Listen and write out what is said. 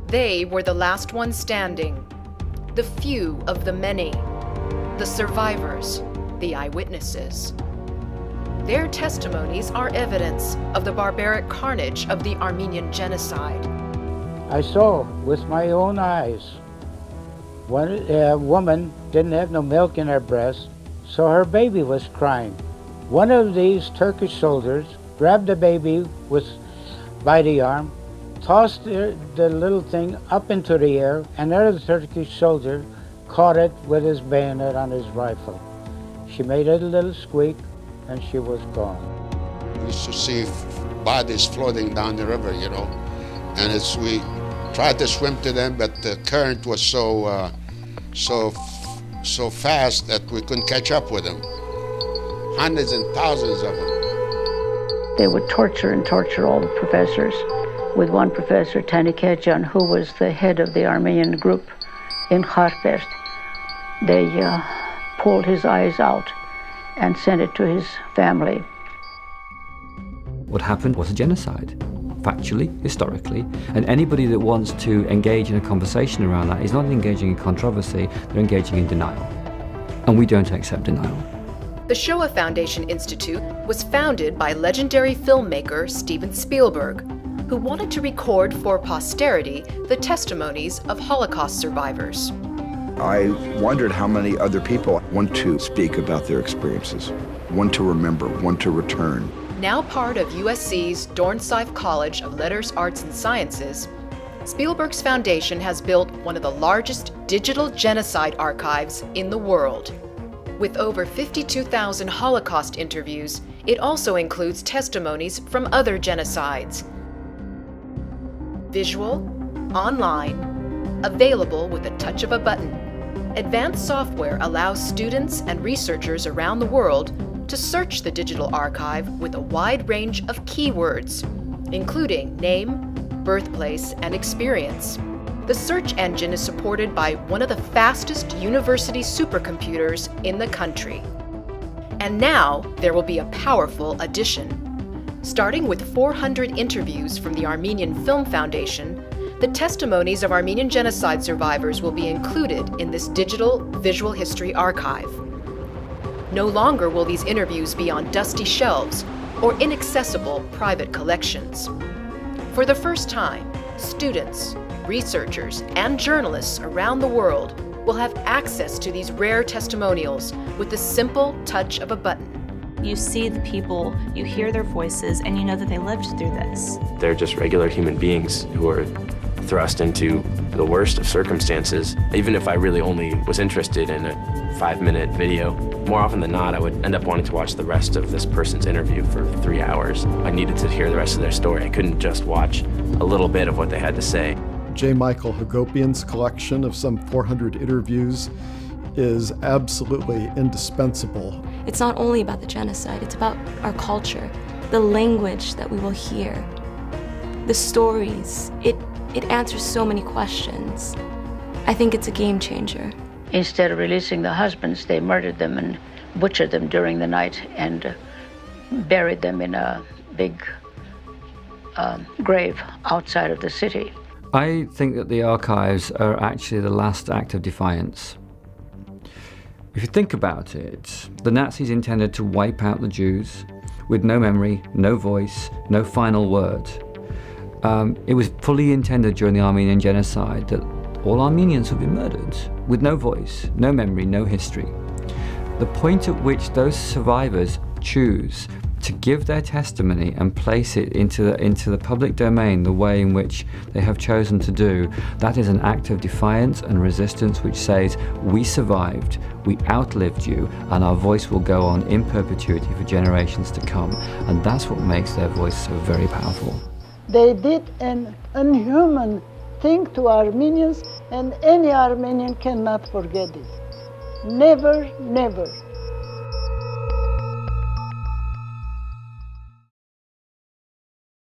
They were the last ones standing, the few of the many, the survivors, the eyewitnesses. Their testimonies are evidence of the barbaric carnage of the Armenian genocide. I saw with my own eyes. One woman didn't have no milk in her breast, so her baby was crying. One of these Turkish soldiers grabbed the baby by the arm, tossed the little thing up into the air, and another Turkish soldier caught it with his bayonet on his rifle. She made a little squeak, and she was gone. We used to see bodies floating down the river, you know, and we tried to swim to them, but the current was so fast that we couldn't catch up with them. Hundreds and thousands of them. They would torture all the professors. With one professor, Tani Kejan, who was the head of the Armenian group in Kharpest, they pulled his eyes out and sent it to his family. What happened was a genocide, factually, historically, and anybody that wants to engage in a conversation around that is not engaging in controversy, they're engaging in denial. And we don't accept denial. The Shoah Foundation Institute was founded by legendary filmmaker Steven Spielberg, who wanted to record for posterity the testimonies of Holocaust survivors. I wondered how many other people want to speak about their experiences, want to remember, want to return. Now part of USC's Dornsife College of Letters, Arts, and Sciences, Spielberg's foundation has built one of the largest digital genocide archives in the world. With over 52,000 Holocaust interviews, it also includes testimonies from other genocides. Visual, online, available with a touch of a button. Advanced software allows students and researchers around the world to search the digital archive with a wide range of keywords, including name, birthplace, and experience. The search engine is supported by one of the fastest university supercomputers in the country. And now there will be a powerful addition. Starting with 400 interviews from the Armenian Film Foundation, the testimonies of Armenian genocide survivors will be included in this digital visual history archive. No longer will these interviews be on dusty shelves or inaccessible private collections. For the first time, students, researchers, and journalists around the world will have access to these rare testimonials with the simple touch of a button. You see the people, you hear their voices, and you know that they lived through this. They're just regular human beings who are thrust into the worst of circumstances. Even if I really only was interested in a 5-minute video, more often than not, I would end up wanting to watch the rest of this person's interview for 3 hours. I needed to hear the rest of their story. I couldn't just watch a little bit of what they had to say. J. Michael Hagopian's collection of some 400 interviews is absolutely indispensable. It's not only about the genocide, it's about our culture, the language that we will hear, the stories. It answers so many questions. I think it's a game changer. Instead of releasing the husbands, they murdered them and butchered them during the night and buried them in a big grave outside of the city. I think that the archives are actually the last act of defiance. If you think about it, the Nazis intended to wipe out the Jews with no memory, no voice, no final word. It was fully intended during the Armenian genocide that all Armenians would be murdered with no voice, no memory, no history. The point at which those survivors choose to give their testimony and place it into the public domain the way in which they have chosen to do, that is an act of defiance and resistance which says, we survived, we outlived you, and our voice will go on in perpetuity for generations to come. And that's what makes their voice so very powerful. They did an inhuman thing to Armenians, and any Armenian cannot forget it. Never, never.